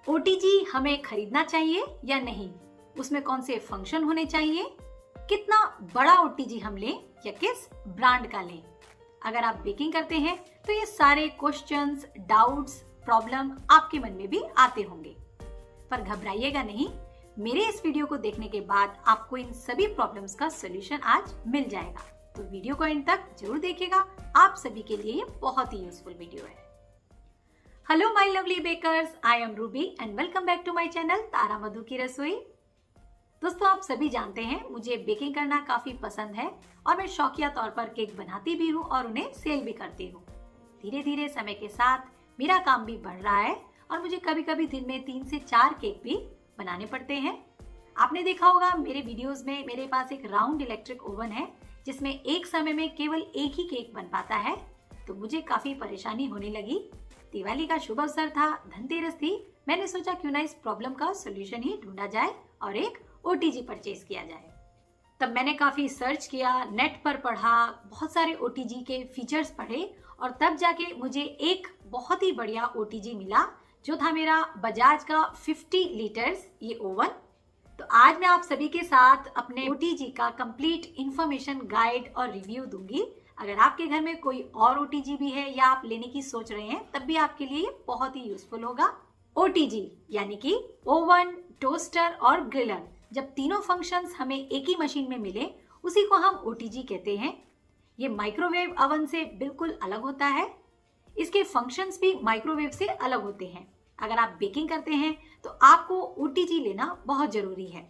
OTG हमें खरीदना चाहिए या नहीं, उसमें कौन से फंक्शन होने चाहिए, कितना बड़ा ओटीजी हम लें या किस ब्रांड का लें। अगर आप बेकिंग करते हैं तो ये सारे क्वेश्चंस, डाउट्स, प्रॉब्लम आपके मन में भी आते होंगे, पर घबराइएगा नहीं। मेरे इस वीडियो को देखने के बाद आपको इन सभी प्रॉब्लम्स का सॉल्यूशन आज मिल जाएगा, तो वीडियो को एंड तक जरूर देखिएगा। आप सभी के लिए ये बहुत ही यूजफुल वीडियो है। Hello my lovely bakers, I am Ruby and welcome back to my channel Tara Madhu ki Rasoi. दोस्तों, आप सभी जानते हैं मुझे बेकिंग करना काफी पसंद है और मैं शौकिया तौर पर केक बनाती भी हूँ और उन्हें सेल भी करती हूँ। धीरे धीरे समय के साथ मेरा काम भी बढ़ रहा है और मुझे कभी कभी दिन में 3 से 4 केक भी बनाने पड़ते हैं। आपने देखा होगा मेरे वीडियोस में मेरे पास एक राउंड इलेक्ट्रिक ओवन है जिसमें एक समय में केवल एक ही केक बन पाता है, तो मुझे काफी परेशानी होने लगी। दिवाली का शुभ अवसर था, धनतेरस थी, मैंने सोचा क्यों ना इस प्रॉब्लम का सोल्यूशन ही ढूंढा जाए और एक ओटीजी परचेज किया जाए। तब मैंने काफी सर्च किया, नेट पर पढ़ा, बहुत सारे ओटीजी के फीचर्स पढ़े और तब जाके मुझे एक बहुत ही बढ़िया ओटीजी मिला जो था मेरा बजाज का 50 लीटर्स ये ओवन। तो आज मैं आप सभी के साथ अपने ओटीजी का कंप्लीट इंफॉर्मेशन, गाइड और रिव्यू दूंगी। अगर आपके घर में कोई और ओटीजी भी है या आप लेने की सोच रहे हैं तब भी आपके लिए बहुत ही यूजफुल होगा। ओटीजी यानी कि ओवन, टोस्टर और ग्रिलर, जब तीनों फंक्शंस हमें एक ही मशीन में मिले उसी को हम ओटीजी कहते हैं। ये माइक्रोवेव ओवन से बिल्कुल अलग होता है, इसके फंक्शंस भी माइक्रोवेव से अलग होते हैं। अगर आप बेकिंग करते हैं तो आपको ओटीजी लेना बहुत जरूरी है।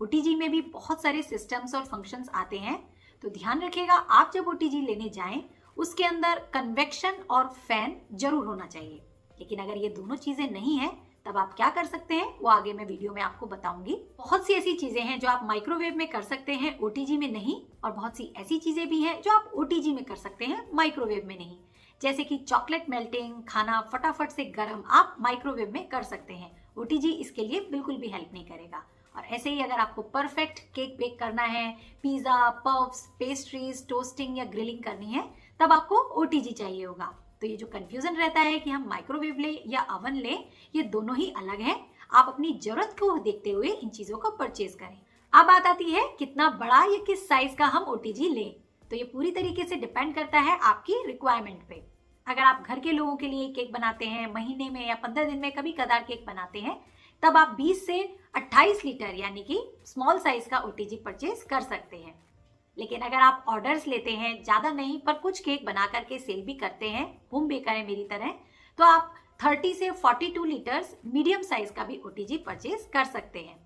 ओटीजी में भी बहुत सारे सिस्टम्स और फंक्शंस आते हैं, तो ध्यान रखिएगा आप जब ओटीजी लेने जाएं उसके अंदर कन्वेक्शन और फैन जरूर होना चाहिए। लेकिन अगर ये दोनों चीजें नहीं है तब आप क्या कर सकते हैं वो आगे मैं वीडियो में आपको बताऊंगी। बहुत सी ऐसी चीजें हैं जो आप माइक्रोवेव में कर सकते हैं, ओटीजी में नहीं, और बहुत सी ऐसी चीजें भी हैं जो आप ओटीजी में कर सकते हैं, माइक्रोवेव में नहीं। जैसे कि चॉकलेट मेल्टिंग, खाना फटाफट से गर्म आप माइक्रोवेव में कर सकते हैं, ओटीजी इसके लिए बिल्कुल भी हेल्प नहीं करेगा। और ऐसे ही अगर आपको परफेक्ट केक बेक करना है, पिज्जा, पफ्स, पेस्ट्रीज, टोस्टिंग या ग्रिलिंग करनी है, तब आपको ओटीजी चाहिए होगा। तो ये जो कंफ्यूजन रहता है कि हम माइक्रोवेव ले या ओवन ले, ये दोनों ही अलग है। आप अपनी जरूरत को देखते हुए इन चीजों को परचेज करें। अब बात आती है कितना बड़ा या किस साइज का हम ओटीजी लें, तो ये पूरी तरीके से डिपेंड करता है आपकी रिक्वायरमेंट पे। अगर आप घर के लोगों के लिए केक बनाते हैं, महीने में या 15 दिन में कभी कदार केक बनाते हैं, तब आप 20 से 28 लीटर यानी कि स्मॉल साइज का ओटीजी परचेज कर सकते हैं। लेकिन अगर आप ऑर्डर्स लेते हैं, ज्यादा नहीं पर कुछ केक बना करके सेल भी करते हैं, होम बेकर है मेरी तरह, तो आप 30 से 42 लीटर्स मीडियम साइज का भी ओटीजी परचेज कर सकते हैं।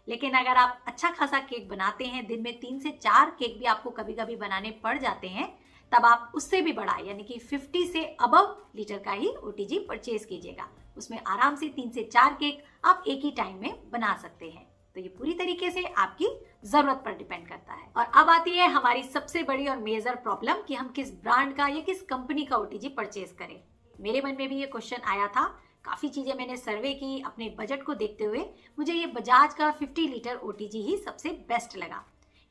लेकिन अगर आप अच्छा खासा केक बनाते हैं, दिन में 3 से 4 केक भी आपको कभी कभी बनाने पड़ जाते हैं, तब आप उससे भी बड़ा यानी कि 50 से अबव लीटर का ही ओटीजी परचेज कीजिएगा। उसमें आराम से 3 से 4 केक आप एक ही टाइम में बना सकते हैं। तो ये पूरी तरीके से आपकी जरूरत पर डिपेंड करता है। और अब आती है हमारी सबसे बड़ी और मेजर प्रॉब्लम कि हम किस ब्रांड का या किस कंपनी का ओटीजी परचेज करें। मेरे मन में भी ये क्वेश्चन आया था, काफी चीजें मैंने सर्वे की, अपने बजट को देखते हुए मुझे ये बजाज का 50 लीटर ओटीजी ही सबसे बेस्ट लगा।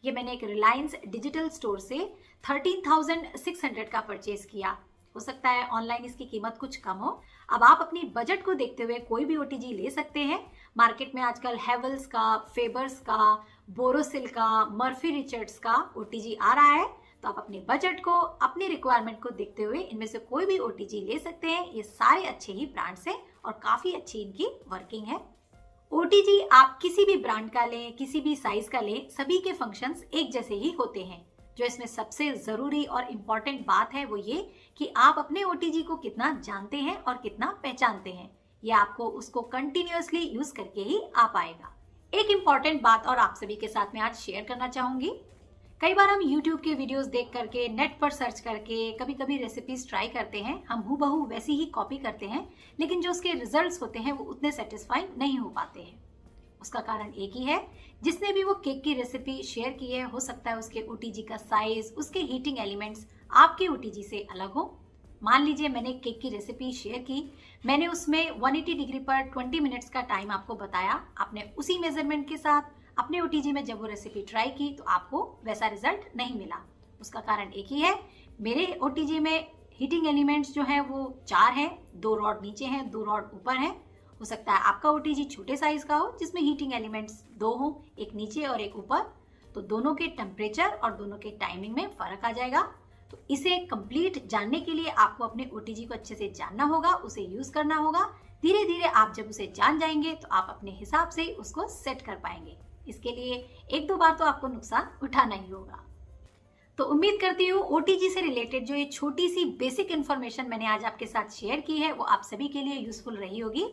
ये मैंने एक रिलायंस डिजिटल स्टोर से 13,600 का परचेज किया। हो सकता है ऑनलाइन इसकी कीमत कुछ कम हो। अब आप अपनी बजट को देखते हुए कोई भी ओटीजी ले सकते हैं। मार्केट में आजकल हेवल्स का, फेबर्स का, बोरोसिल का, मर्फी रिचर्ड्स का ओटीजी आ रहा है, तो आप अपने बजट को, अपनी रिक्वायरमेंट को देखते हुए इनमें से कोई भी ओटीजी ले सकते हैं। ये सारे अच्छे ही ब्रांड्स हैं और काफी अच्छी इनकी वर्किंग है। ओटीजी आप किसी भी ब्रांड का लें, किसी भी साइज का लें, सभी के फंक्शंस एक जैसे ही होते हैं। जो इसमें सबसे जरूरी और इम्पोर्टेंट बात है वो ये कि आप अपने ओटीजी को कितना जानते हैं और कितना पहचानते हैं। ये आपको उसको कंटिन्यूअसली यूज करके ही आ पाएगा। एक इम्पॉर्टेंट बात और आप सभी के साथ में आज शेयर करना चाहूंगी। कई बार हम YouTube के वीडियोस देख करके, नेट पर सर्च करके, कभी कभी रेसिपीज ट्राई करते हैं, हम हूबहू वैसी ही कॉपी करते हैं, लेकिन जो उसके रिजल्ट्स होते हैं वो उतने सेटिस्फाइंग नहीं हो पाते हैं। उसका कारण एक ही है, जिसने भी वो केक की रेसिपी शेयर की है, हो सकता है उसके ओटीजी का साइज, उसके हीटिंग एलिमेंट्स आपके ओटीजी से अलग हो। मान लीजिए मैंने केक की रेसिपी शेयर की, मैंने उसमें 180 डिग्री पर 20 मिनट्स का टाइम आपको बताया, आपने उसी मेजरमेंट के साथ अपने ओटीजी में जब वो रेसिपी ट्राई की तो आपको वैसा रिजल्ट नहीं मिला। उसका कारण एक ही है, मेरे ओटीजी में हीटिंग एलिमेंट्स जो है वो 4 हैं, 2 रॉड नीचे हैं, 2 रॉड ऊपर हैं, हो सकता है आपका ओटीजी छोटे साइज का हो जिसमें हीटिंग एलिमेंट्स 2 हो, एक नीचे और एक ऊपर, तो दोनों के टेम्परेचर और दोनों के टाइमिंग में फर्क आ जाएगा। तो इसे कंप्लीट जानने के लिए आपको अपने ओटीजी को अच्छे से जानना होगा, उसे यूज करना होगा। धीरे धीरे आप जब उसे जान जाएंगे तो आप अपने हिसाब से उसको सेट कर पाएंगे। इसके लिए 1-2 बार तो आपको नुकसान उठाना ही होगा। तो उम्मीद करती हूँ ओटीजी से रिलेटेड जो ये छोटी सी बेसिक इन्फॉर्मेशन मैंने आज आपके साथ शेयर की है वो आप सभी के लिए यूजफुल रही होगी।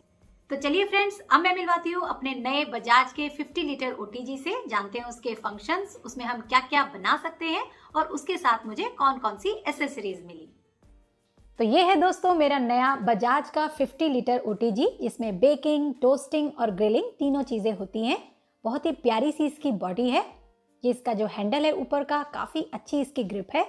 तो चलिए फ्रेंड्स, अब मैं मिलवाती हूँ अपने नए बजाज के 50 लीटर ओटीजी से। जानते हैं उसके फंक्शंस, उसमें हम क्या क्या बना सकते हैं और उसके साथ मुझे कौन कौन सी एसेसरीज मिली। तो ये है दोस्तों मेरा नया बजाज का 50 लीटर ओटीजी, जिसमें बेकिंग, टोस्टिंग और ग्रिलिंग तीनों चीज़ें होती हैं। बहुत ही प्यारी सी इसकी बॉडी है। ये इसका जो हैंडल है ऊपर का, काफ़ी अच्छी इसकी ग्रिप है।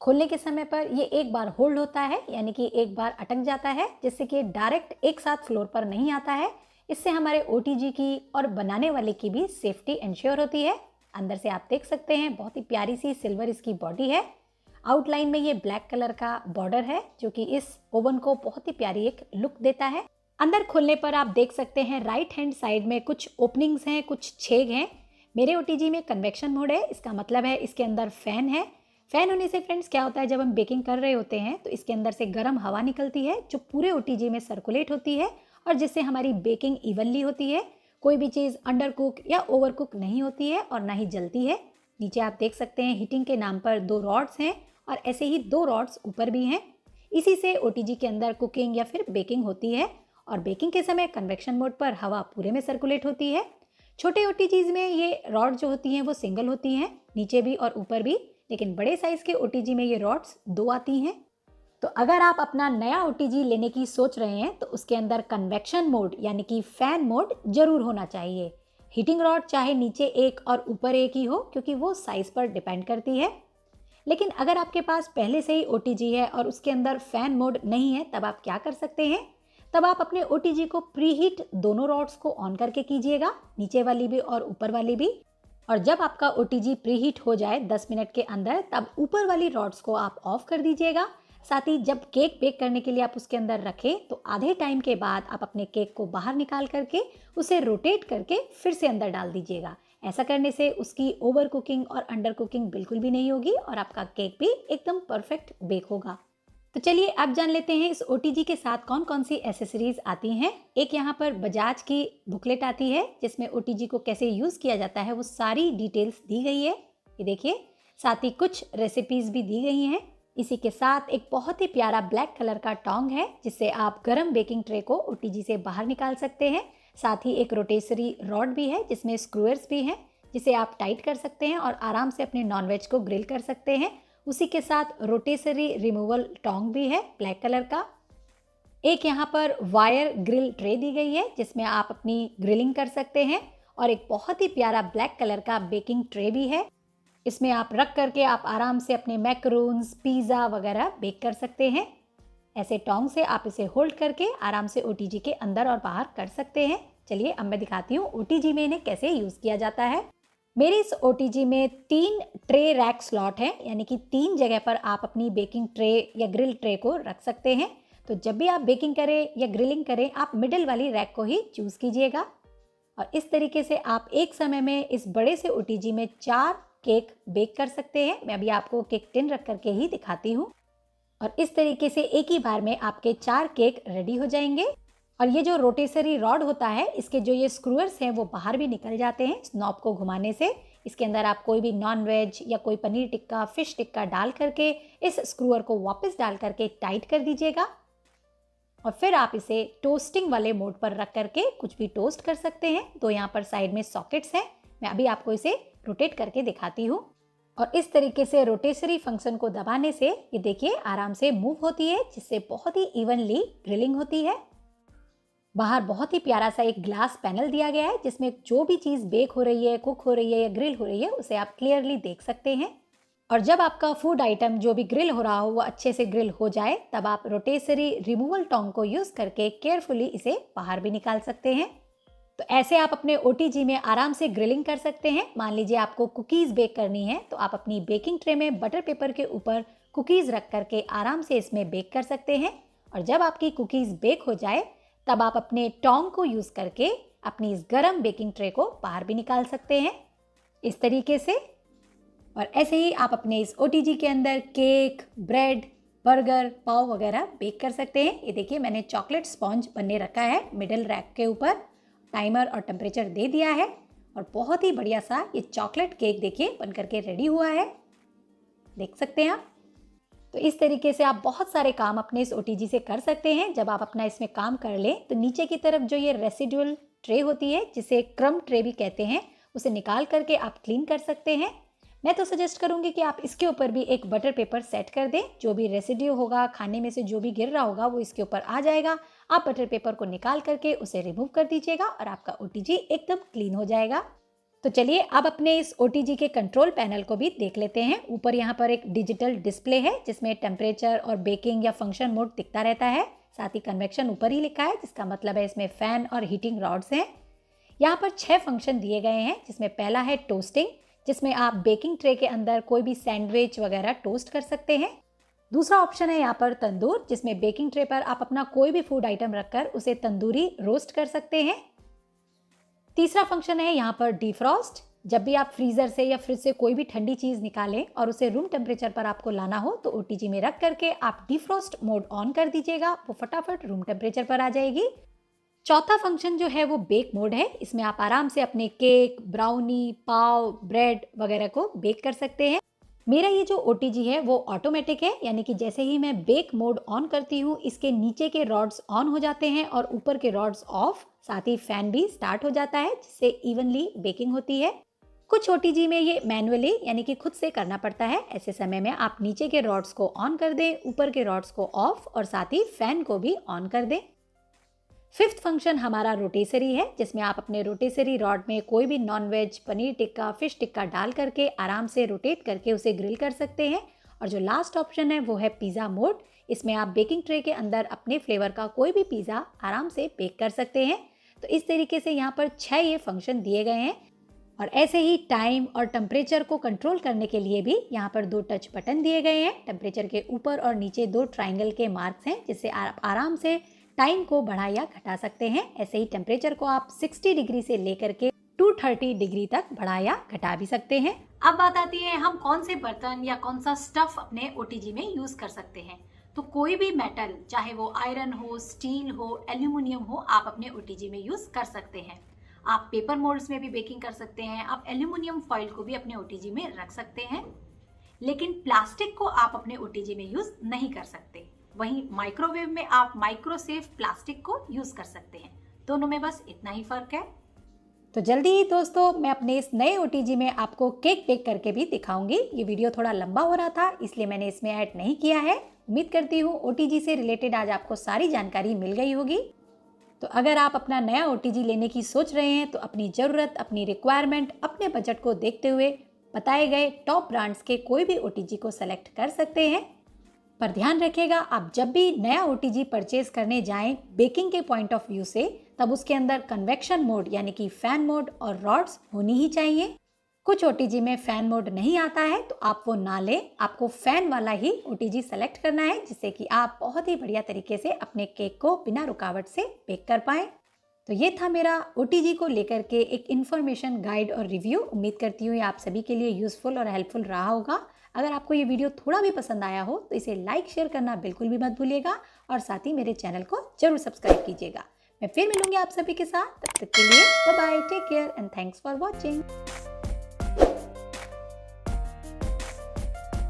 खोलने के समय पर ये एक बार होल्ड होता है, यानी कि एक बार अटक जाता है, जिससे कि डायरेक्ट एक साथ फ्लोर पर नहीं आता है। इससे हमारे ओटीजी की और बनाने वाले की भी सेफ्टी इंश्योर होती है। अंदर से आप देख सकते हैं बहुत ही प्यारी सी सिल्वर इसकी बॉडी है। आउटलाइन में ये ब्लैक कलर का बॉर्डर है जो कि इस ओवन को बहुत ही प्यारी एक लुक देता है। अंदर खोलने पर आप देख सकते हैं राइट हैंड साइड में कुछ ओपनिंग्स हैं, कुछ छेद हैं। मेरे ओटीजी में कन्वेक्शन मोड है, इसका मतलब है इसके अंदर फैन है। फैन होने से फ्रेंड्स क्या होता है, जब हम बेकिंग कर रहे होते हैं तो इसके अंदर से गर्म हवा निकलती है जो पूरे ओटीजी में सर्कुलेट होती है और जिससे हमारी बेकिंग इवनली होती है। कोई भी चीज़ अंडर कुक या ओवर कुक नहीं होती है और ना ही जलती है। नीचे आप देख सकते हैं हीटिंग के नाम पर 2 रॉड्स हैं और ऐसे ही 2 रॉड्स ऊपर भी हैं। इसी से ओटीजी के अंदर कुकिंग या फिर बेकिंग होती है और बेकिंग के समय कन्वेक्शन मोड पर हवा पूरे में सर्कुलेट होती है। छोटे ओटीजीज में ये रॉड जो होती हैं वो सिंगल होती हैं, नीचे भी और ऊपर भी, लेकिन बड़े साइज के ओटीजी में ये रॉड्स 2 आती हैं। तो अगर आप अपना नया ओटीजी लेने की सोच रहे हैं तो उसके अंदर कन्वेक्शन मोड यानी कि फैन मोड जरूर होना चाहिए। हीटिंग रॉड चाहे नीचे एक और ऊपर एक ही हो, क्योंकि वो साइज पर डिपेंड करती है। लेकिन अगर आपके पास पहले से ही ओटीजी है और उसके अंदर फैन मोड नहीं है, तब आप क्या कर सकते हैं, तब आप अपने ओटीजी को प्रीहीट दोनों रॉड्स को ऑन करके कीजिएगा, नीचे वाली भी और ऊपर वाली भी। और जब आपका ओटीजी प्रीहीट हो जाए 10 मिनट के अंदर, तब ऊपर वाली रॉड्स को आप ऑफ कर दीजिएगा। साथ ही जब केक बेक करने के लिए आप उसके अंदर रखें तो आधे टाइम के बाद आप अपने केक को बाहर निकाल करके उसे रोटेट करके फिर से अंदर डाल दीजिएगा। ऐसा करने से उसकी ओवर कुकिंग और अंडर कुकिंग बिल्कुल भी नहीं होगी और आपका केक भी एकदम परफेक्ट बेक होगा। तो चलिए अब जान लेते हैं इस ओटीजी के साथ कौन कौन सी एसेसरीज आती हैं। एक यहाँ पर बजाज की बुकलेट आती है जिसमें ओटीजी को कैसे यूज़ किया जाता है वो सारी डिटेल्स दी गई है, ये देखिए। साथ ही कुछ रेसिपीज भी दी गई हैं। इसी के साथ एक बहुत ही प्यारा ब्लैक कलर का टोंग है जिससे आप गर्म बेकिंग ट्रे को ओटीजी से बाहर निकाल सकते हैं। साथ ही एक रोटेसरी रॉड भी है जिसमें स्क्रूअर्स भी हैं जिसे आप टाइट कर सकते हैं और आराम से अपने नॉनवेज को ग्रिल कर सकते हैं। उसी के साथ रोटेसरी रिमूवल टोंग भी है ब्लैक कलर का। एक यहाँ पर वायर ग्रिल ट्रे दी गई है जिसमें आप अपनी ग्रिलिंग कर सकते हैं और एक बहुत ही प्यारा ब्लैक कलर का बेकिंग ट्रे भी है। इसमें आप रख करके आप आराम से अपने मैकरून्स, पिज़्ज़ा वगैरह बेक कर सकते हैं। ऐसे टोंग से आप इसे होल्ड करके आराम से ओटीजी के अंदर और बाहर कर सकते हैं। चलिए अब मैं दिखाती हूँ ओटीजी में इन्हें कैसे यूज़ किया जाता है। मेरे इस ओटीजी में 3 ट्रे रैक स्लॉट हैं, यानी कि 3 जगह पर आप अपनी बेकिंग ट्रे या ग्रिल ट्रे को रख सकते हैं। तो जब भी आप बेकिंग करें या ग्रिलिंग करें, आप मिडिल वाली रैक को ही चूज़ कीजिएगा। और इस तरीके से आप एक समय में इस बड़े से ओटीजी में 4 केक बेक कर सकते हैं। मैं अभी आपको केक टिन रख करके ही दिखाती हूँ। और इस तरीके से एक ही बार में आपके 4 केक रेडी हो जाएंगे। और ये जो रोटेसरी रॉड होता है, इसके जो ये स्क्रूअर्स हैं वो बाहर भी निकल जाते हैं इस नॉब को घुमाने से। इसके अंदर आप कोई भी नॉन वेज या कोई पनीर टिक्का, फिश टिक्का डाल करके इस स्क्रूअर को वापस डाल करके टाइट कर दीजिएगा और फिर आप इसे टोस्टिंग वाले मोड पर रख करके कुछ भी टोस्ट कर सकते हैं। तो यहाँ पर साइड में सॉकेट्स हैं, मैं अभी आपको इसे रोटेट करके दिखाती हूँ। और इस तरीके से रोटेसरी फंक्शन को दबाने से ये देखिए आराम से मूव होती है, जिससे बहुत ही इवनली ग्रिलिंग होती है। बाहर बहुत ही प्यारा सा एक ग्लास पैनल दिया गया है जिसमें जो भी चीज़ बेक हो रही है, कुक हो रही है या ग्रिल हो रही है, उसे आप क्लियरली देख सकते हैं। और जब आपका फूड आइटम जो भी ग्रिल हो रहा हो वो अच्छे से ग्रिल हो जाए, तब आप रोटेसरी रिमूवल टोंग को यूज़ करके केयरफुली इसे बाहर भी निकाल सकते हैं। तो ऐसे आप अपने ओटीजी में आराम से ग्रिलिंग कर सकते हैं। मान लीजिए आपको कुकीज़ बेक करनी है तो आप अपनी बेकिंग ट्रे में बटर पेपर के ऊपर कुकीज़ रख करके आराम से इसमें बेक कर सकते हैं। और जब आपकी कुकीज़ बेक हो जाए, तब आप अपने टोंग को यूज़ करके अपनी इस गरम बेकिंग ट्रे को बाहर भी निकाल सकते हैं इस तरीके से। और ऐसे ही आप अपने इस OTG के अंदर केक, ब्रेड, बर्गर, पाव वगैरह बेक कर सकते हैं। ये देखिए मैंने चॉकलेट स्पॉन्ज बनने रखा है मिडल रैक के ऊपर, टाइमर और टेम्परेचर दे दिया है और बहुत ही बढ़िया सा ये चॉकलेट केक देखिए बन करके रेडी हुआ है, देख सकते हैं आप। तो इस तरीके से आप बहुत सारे काम अपने इस OTG से कर सकते हैं। जब आप अपना इसमें काम कर लें तो नीचे की तरफ जो ये रेसिडुअल ट्रे होती है, जिसे क्रम्ब ट्रे भी कहते हैं, उसे निकाल करके आप क्लीन कर सकते हैं। मैं तो सजेस्ट करूंगी कि आप इसके ऊपर भी एक बटर पेपर सेट कर दें। जो भी रेसिड्यू होगा, खाने में से जो भी गिर रहा होगा, वो इसके ऊपर आ जाएगा। आप बटर पेपर को निकाल करके उसे रिमूव कर दीजिएगा और आपका OTG एकदम क्लीन हो जाएगा। तो चलिए अब अपने इस OTG के कंट्रोल पैनल को भी देख लेते हैं। ऊपर यहाँ पर एक डिजिटल डिस्प्ले है जिसमें टेम्परेचर और बेकिंग या फंक्शन मोड दिखता रहता है। साथ ही कन्वेक्शन ऊपर ही लिखा है, जिसका मतलब है इसमें फैन और हीटिंग रॉड्स हैं। यहाँ पर 6 फंक्शन दिए गए हैं, जिसमें पहला है टोस्टिंग, जिसमें आप बेकिंग ट्रे के अंदर कोई भी सैंडविच वगैरह टोस्ट कर सकते हैं। दूसरा ऑप्शन है यहाँ पर तंदूर, जिसमें बेकिंग ट्रे पर आप अपना कोई भी फूड आइटम रखकर उसे तंदूरी रोस्ट कर सकते हैं। तीसरा फंक्शन है यहाँ पर डिफ्रॉस्ट। जब भी आप फ्रीजर से या फ्रिज से कोई भी ठंडी चीज निकालें और उसे रूम टेम्परेचर पर आपको लाना हो तो OTG में रख करके आप डिफ्रॉस्ट मोड ऑन कर दीजिएगा, वो फटाफट रूम टेम्परेचर पर आ जाएगी। चौथा फंक्शन जो है वो बेक मोड है। इसमें आप आराम से अपने केक, ब्राउनी, पाव, ब्रेड वगैरह को बेक कर सकते हैं। मेरा ये जो OTG है वो ऑटोमेटिक है, यानी कि जैसे ही मैं बेक मोड ऑन करती हूँ इसके नीचे के रॉड्स ऑन हो जाते हैं और ऊपर के रॉड्स ऑफ। साथ ही फैन भी स्टार्ट हो जाता है, जिससे इवनली बेकिंग होती है। कुछ OTG में ये मैनुअली यानी कि खुद से करना पड़ता है। ऐसे समय में आप नीचे के रॉड्स को ऑन कर दें, ऊपर के रॉड्स को ऑफ और साथ ही फैन को भी ऑन कर दें। फिफ्थ फंक्शन हमारा रोटेसरी है, जिसमें आप अपने रोटेसरी रॉड में कोई भी नॉनवेज, पनीर टिक्का, फिश टिक्का डाल करके आराम से रोटेट करके उसे ग्रिल कर सकते हैं। और जो लास्ट ऑप्शन है वो है पिज़्ज़ा मोड। इसमें आप बेकिंग ट्रे के अंदर अपने फ्लेवर का कोई भी पिज़्ज़ा आराम से बेक कर सकते हैं। तो इस तरीके से यहाँ पर 6 ये फंक्शन दिए गए हैं। और ऐसे ही टाइम और टेम्परेचर को कंट्रोल करने के लिए भी यहाँ पर 2 टच बटन दिए गए हैं। टेम्परेचर के ऊपर और नीचे 2 ट्राइंगल के मार्क्स हैं, जिससे आप आराम से टाइम को बढ़ा या घटा सकते हैं। ऐसे ही टेम्परेचर को आप 60 डिग्री से लेकर के 230 डिग्री तक बढ़ा या घटा भी सकते हैं। अब बात आती है हम कौन से बर्तन या कौन सा स्टफ अपने OTG में यूज कर सकते हैं। तो कोई भी मेटल, चाहे वो आयरन हो, स्टील हो, एल्यूमिनियम हो, आप अपने OTG में यूज कर सकते हैं। आप पेपर मोल्ड्स में भी बेकिंग कर सकते हैं। आप एल्यूमिनियम फॉइल को भी अपने OTG में रख सकते हैं। लेकिन प्लास्टिक को आप अपने OTG में यूज नहीं कर सकते। वहीं माइक्रोवेव में आप माइक्रोसेफ प्लास्टिक को यूज कर सकते हैं। दोनों में बस इतना ही फर्क है। तो जल्दी ही दोस्तों मैं अपने इस नए OTG में आपको केक बेक करके भी दिखाऊंगी। ये वीडियो थोड़ा लंबा हो रहा था, इसलिए मैंने इसमें ऐड नहीं किया है। उम्मीद करती हूँ OTG से रिलेटेड आज आपको सारी जानकारी मिल गई होगी। तो अगर आप अपना नया OTG लेने की सोच रहे हैं तो अपनी ज़रूरत, अपनी रिक्वायरमेंट, अपने बजट को देखते हुए बताए गए टॉप ब्रांड्स के कोई भी OTG को सेलेक्ट कर सकते हैं। पर ध्यान रखिएगा, आप जब भी नया OTG परचेज करने जाएं बेकिंग के पॉइंट ऑफ व्यू से, तब उसके अंदर कन्वेक्शन मोड यानी कि फैन मोड और रॉड्स होनी ही चाहिए। कुछ OTG में फैन मोड नहीं आता है तो आप वो ना लें। आपको फैन वाला ही OTG सेलेक्ट करना है, जिससे कि आप बहुत ही बढ़िया तरीके से अपने केक को बिना रुकावट से बेक कर पाएं। तो ये था मेरा OTG को लेकर के एक इन्फॉर्मेशन गाइड और रिव्यू। उम्मीद करती हूँ ये आप सभी के लिए यूजफुल और हेल्पफुल रहा होगा। अगर आपको ये वीडियो थोड़ा भी पसंद आया हो तो इसे लाइक शेयर करना बिल्कुल भी मत भूलिएगा और साथ ही मेरे चैनल को जरूर सब्सक्राइब कीजिएगा। मैं फिर मिलूंगी आप सभी के साथ। तब तक के लिए bye bye, take care and thanks for watching.